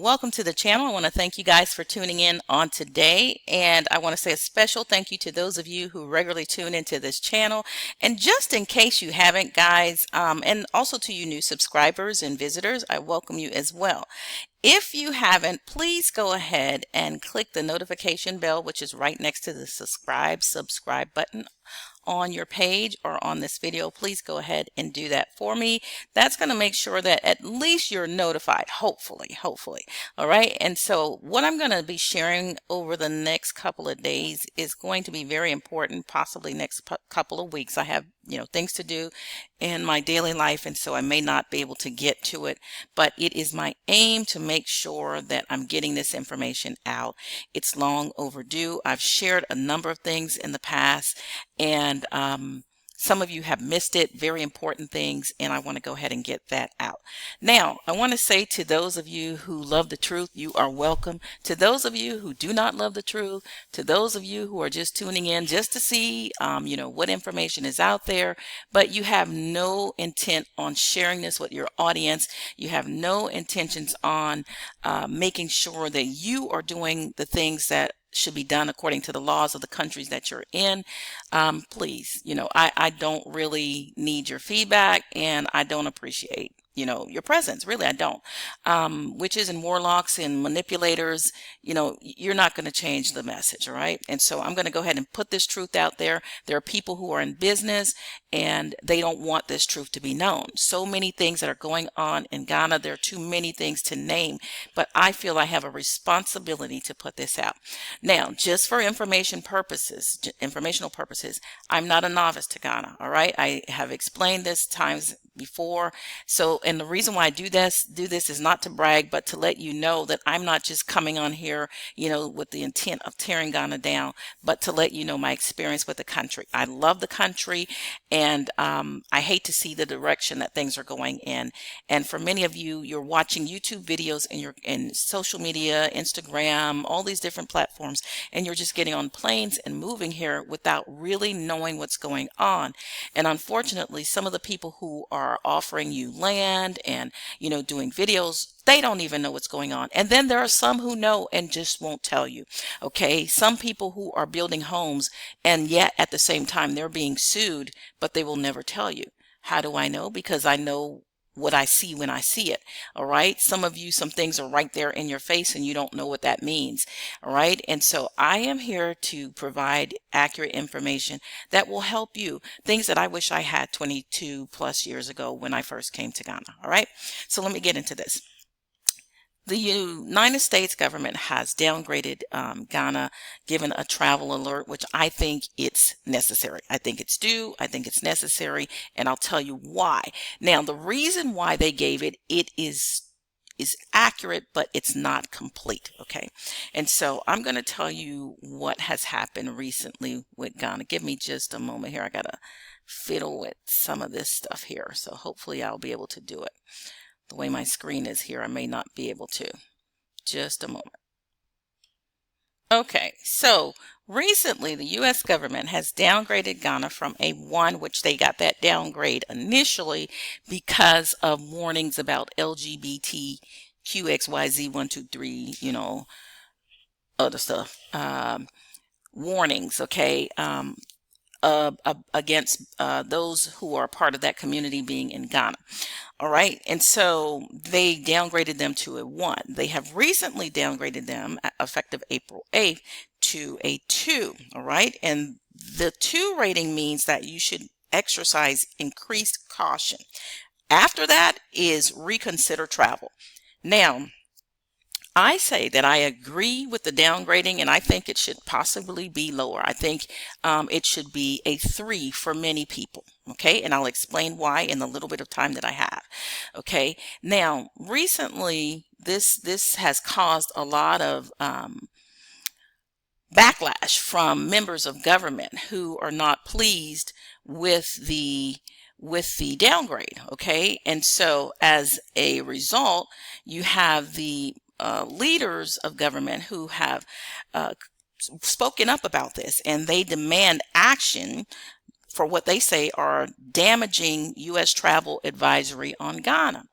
Welcome to the channel. I want to thank you guys for tuning in on today. And I want to say a special thank you to those of you who regularly tune into this channel. And just in case you haven't, guys, and also to you new subscribers and visitors, I welcome you as well. If you haven't, please go ahead and click the notification bell, which is right next to the subscribe button on your page or on this video. Please go ahead and do that for me. That's going to make sure that at least you're notified, hopefully. All right. And so what I'm going to be sharing over the next couple of days is going to be very important, possibly next couple of weeks. I have, things to do in my daily life, and so I may not be able to get to it, but it is my aim to make sure that I'm getting this information out. It's long overdue. I've shared a number of things in the past, and some of you have missed it, very important things, and I want to go ahead and get that out. Now, I want to say to those of you who love the truth, you are welcome. To those of you who do not love the truth, to those of you who are just tuning in just to see, what information is out there, but you have no intent on sharing this with your audience. You have no intentions on making sure that you are doing the things that should be done according to the laws of the countries that you're in. Please, I don't really need your feedback, and I don't appreciate your presence. Really, I don't. Witches and warlocks and manipulators, you're not going to change the message. All right. And so I'm going to go ahead and put this truth out there. There are people who are in business and they don't want this truth to be known. So many things that are going on in Ghana. There are too many things to name, but I feel I have a responsibility to put this out. Now, just for informational purposes, I'm not a novice to Ghana. All right. I have explained this times before. So, and the reason why I do this is not to brag, but to let you know that I'm not just coming on here, with the intent of tearing Ghana down, but to let you know my experience with the country. I love the country, and I hate to see the direction that things are going in. And for many of you, you're watching YouTube videos and you're in social media, Instagram, all these different platforms, and you're just getting on planes and moving here without really knowing what's going on. And unfortunately, some of the people who are offering you land and, doing videos, they don't even know what's going on. And then there are some who know and just won't tell you. Okay. Some people who are building homes, and yet at the same time they're being sued, but they will never tell you. How do I know? Because I know what I see when I see it. All right. Some of you, some things are right there in your face and you don't know what that means. All right. And so I am here to provide accurate information that will help you. Things that I wish I had 22 plus years ago when I first came to Ghana. All right. So let me get into this. The United States government has downgraded Ghana, given a travel alert, which I think it's necessary. I think it's due. I think it's necessary. And I'll tell you why. Now, the reason why they gave it, it is accurate, but it's not complete. Okay. And so I'm going to tell you what has happened recently with Ghana. Give me just a moment here. I got to fiddle with some of this stuff here. So hopefully I'll be able to do it. The way my screen is here, I may not be able to. Just a moment. Okay, so recently the U.S. government has downgraded Ghana from a 1, which they got that downgrade initially because of warnings about LGBT, QXYZ, 1, 2, 3, other stuff. Warnings, okay, against those who are part of that community being in Ghana. All right. And so they downgraded them to a 1. They have recently downgraded them effective April 8th to a 2. All right. And the 2 rating means that you should exercise increased caution. After that is reconsider travel. Now, I say that I agree with the downgrading, and I think it should possibly be lower. I think it should be a 3 for many people. Okay, and I'll explain why in the little bit of time that I have. Okay, now recently this has caused a lot of backlash from members of government who are not pleased with the downgrade. Okay, and so as a result, you have the leaders of government who have spoken up about this, and they demand action for what they say are damaging U.S. travel advisory on Ghana.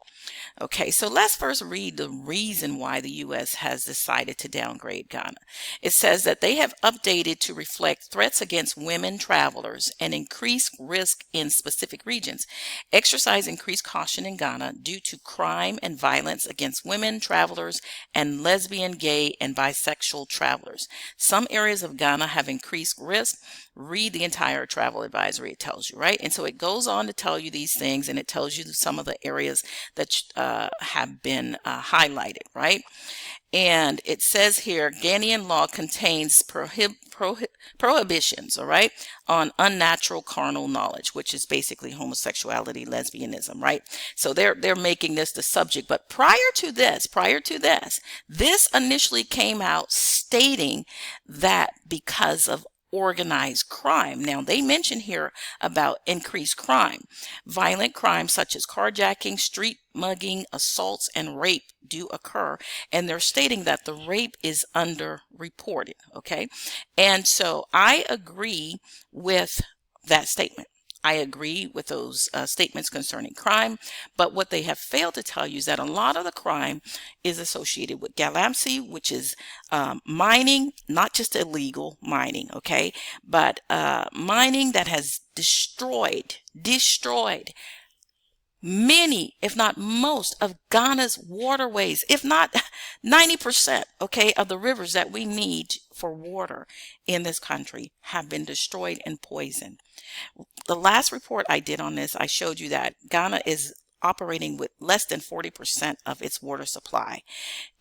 Okay, so let's first read the reason why the U.S. has decided to downgrade Ghana. It says that they have updated to reflect threats against women travelers and increased risk in specific regions. Exercise increased caution in Ghana due to crime and violence against women travelers and lesbian, gay, and bisexual travelers. Some areas of Ghana have increased risk. Read the entire travel advisory, it tells you, right? And so it goes on to tell you these things, and it tells you some of the areas that have been highlighted, right? And it says here, Ghanaian law contains prohibitions, all right, on unnatural carnal knowledge, which is basically homosexuality, lesbianism, right? So they're making this the subject. But prior to this, this initially came out stating that because of organized crime. Now, they mention here about increased crime. Violent crimes such as carjacking, street mugging, assaults, and rape do occur. And they're stating that the rape is underreported. Okay. And so I agree with that statement. I agree with those statements concerning crime, but what they have failed to tell you is that a lot of the crime is associated with galamsey, which is mining, not just illegal mining, okay, but mining that has destroyed many, if not most, of Ghana's waterways, if not 90%, okay, of the rivers that we need for water in this country have been destroyed and poisoned. The last report I did on this, I showed you that Ghana is operating with less than 40% of its water supply.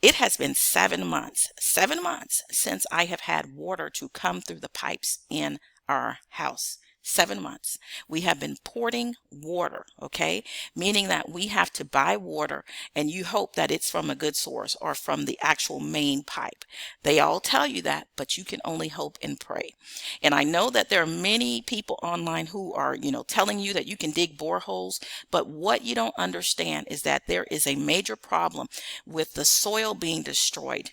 It has been 7 months since I have had water to come through the pipes in our house. 7 months. We have been porting water, okay? Meaning that we have to buy water and you hope that it's from a good source or from the actual main pipe. They all tell you that, but you can only hope and pray. And I know that there are many people online who are, telling you that you can dig boreholes, but what you don't understand is that there is a major problem with the soil being destroyed.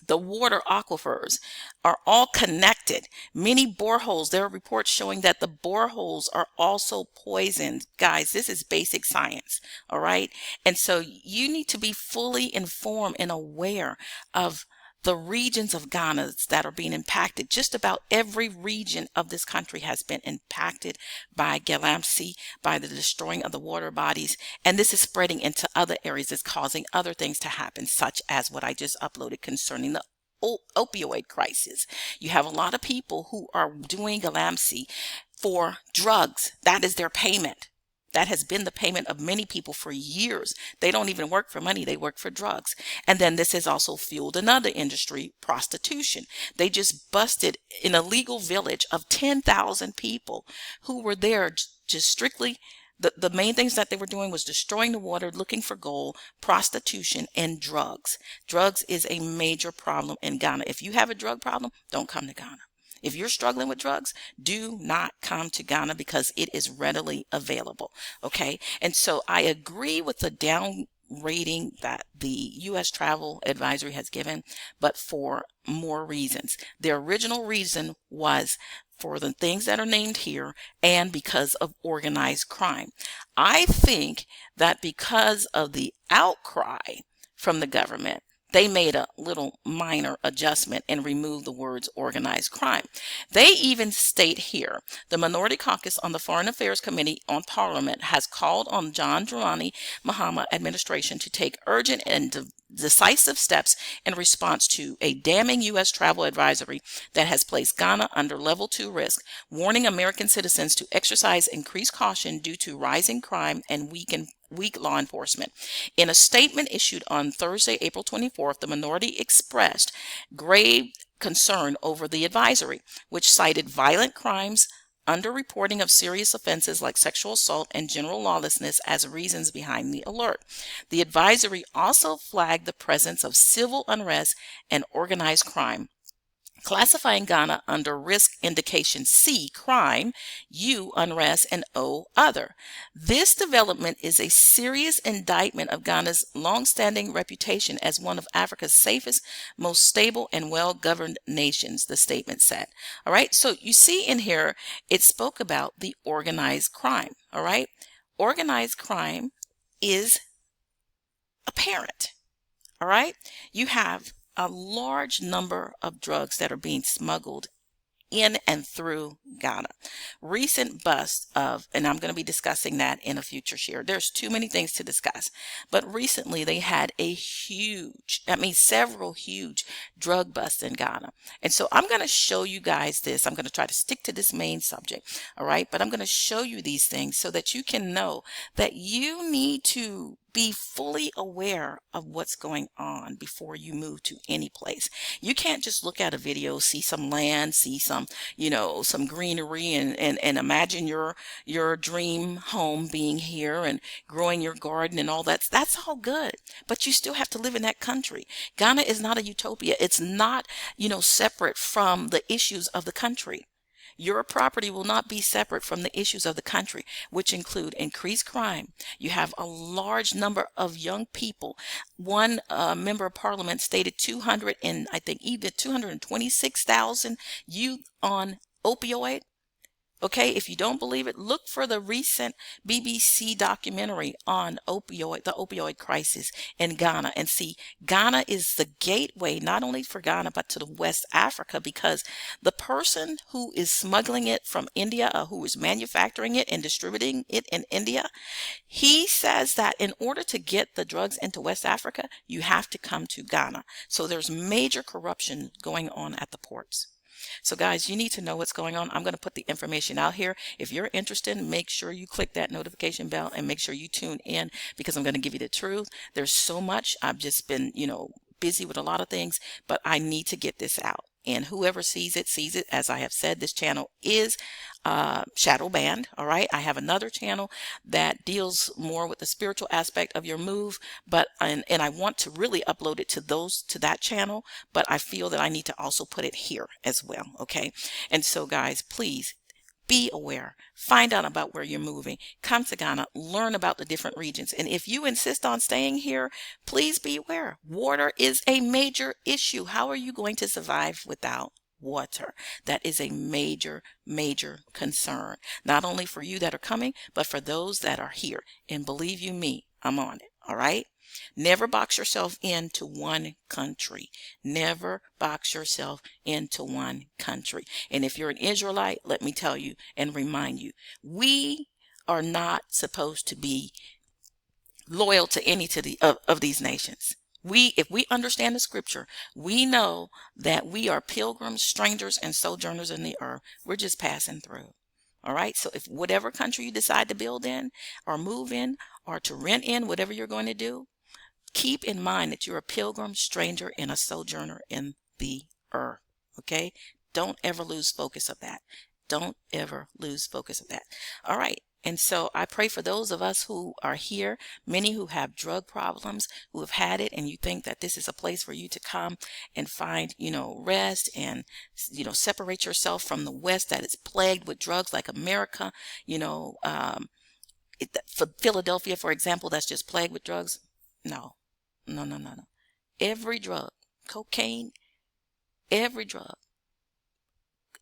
The water aquifers are all connected. Many boreholes, there are reports showing that the boreholes are also poisoned. Guys, this is basic science, all right? And so you need to be fully informed and aware of the regions of Ghana that are being impacted. Just about every region of this country has been impacted by galamsey, by the destroying of the water bodies. And this is spreading into other areas. It's causing other things to happen, such as what I just uploaded concerning the opioid crisis. You have a lot of people who are doing galamsey for drugs. That is their payment. That has been the payment of many people for years. They don't even work for money. They work for drugs. And then this has also fueled another industry, prostitution. They just busted an illegal village of 10,000 people who were there just strictly. The main things that they were doing was destroying the water, looking for gold, prostitution, and drugs. Drugs is a major problem in Ghana. If you have a drug problem, don't come to Ghana. If you're struggling with drugs, do not come to Ghana because it is readily available. Okay. And so I agree with the down rating that the U.S. travel advisory has given, but for more reasons. The original reason was for the things that are named here and because of organized crime. I think that because of the outcry from the government, they made a little minor adjustment and removed the words organized crime. They even state here, the Minority Caucus on the Foreign Affairs Committee on Parliament has called on John Dramani Mahama administration to take urgent and decisive steps in response to a damning U.S. travel advisory that has placed Ghana under level 2 risk, warning American citizens to exercise increased caution due to rising crime and weak law enforcement. In a statement issued on Thursday, April 24th, the minority expressed grave concern over the advisory, which cited violent crimes, underreporting of serious offenses like sexual assault, and general lawlessness as reasons behind the alert. The advisory also flagged the presence of civil unrest and organized crime, classifying Ghana under risk indication C, crime, U, unrest, and O, other. This development is a serious indictment of Ghana's long-standing reputation as one of Africa's safest, most stable, and well-governed nations, the statement said. All right, so you see in here, it spoke about the organized crime. All right, organized crime is apparent. All right. You have a large number of drugs that are being smuggled in and through Ghana. Recent bust of, and I'm going to be discussing that in a future share. There's too many things to discuss, but recently they had a huge, several huge drug busts in Ghana. And so I'm going to show you guys this. I'm going to try to stick to this main subject. All right. But I'm going to show you these things so that you can know that you need to be fully aware of what's going on before you move to any place. You can't just look at a video, see some land, see some, some greenery and imagine your dream home being here and growing your garden and all that. That's all good, but you still have to live in that country. Ghana is not a utopia. It's not, separate from the issues of the country. Your property will not be separate from the issues of the country, which include increased crime. You have a large number of young people. One member of parliament stated 200 and I think either 226,000 youth on opioid. Okay, if you don't believe it, look for the recent BBC documentary on the opioid crisis in Ghana, and see Ghana is the gateway not only for Ghana but to the West Africa, because the person who is smuggling it from India, who is manufacturing it and distributing it in India, he says that in order to get the drugs into West Africa, you have to come to Ghana. So there's major corruption going on at the ports. So guys, you need to know what's going on. I'm going to put the information out here. If you're interested, make sure you click that notification bell and make sure you tune in, because I'm going to give you the truth. There's so much. I've just been, busy with a lot of things, but I need to get this out. And whoever sees it, sees it. As I have said, this channel is shadow banned. All right. I have another channel that deals more with the spiritual aspect of your move, but and I want to really upload it to that channel, but I feel that I need to also put it here as well. Okay. And so guys, please be aware, find out about where you're moving, come to Ghana, learn about the different regions. And if you insist on staying here, please be aware, water is a major issue. How are you going to survive without water? That is a major, major concern, not only for you that are coming, but for those that are here. And believe you me, I'm on it. All right. Never box yourself into one country. Never box yourself into one country. And if you're an Israelite, let me tell you and remind you, we are not supposed to be loyal to any of these nations. If we understand the scripture, we know that we are pilgrims, strangers, and sojourners in the earth. We're just passing through. All right. So if whatever country you decide to build in or move in or to rent in, whatever you're going to do, keep in mind that you're a pilgrim, stranger, and a sojourner in the earth. Okay? Don't ever lose focus of that. Don't ever lose focus of that. All right. And so I pray for those of us who are here, many who have drug problems, who have had it, and you think that this is a place for you to come and find, rest and, separate yourself from the West that is plagued with drugs like America, for Philadelphia, for example, that's just plagued with drugs. No. No. Every drug, cocaine, every drug,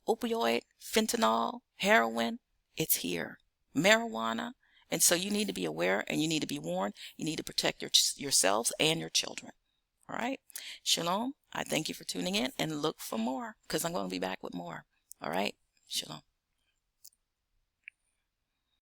opioid, fentanyl, heroin, it's here. Marijuana. And so you need to be aware and you need to be warned. You need to protect yourselves and your children. All right. Shalom. I thank you for tuning in and look for more, because I'm going to be back with more. All right. Shalom.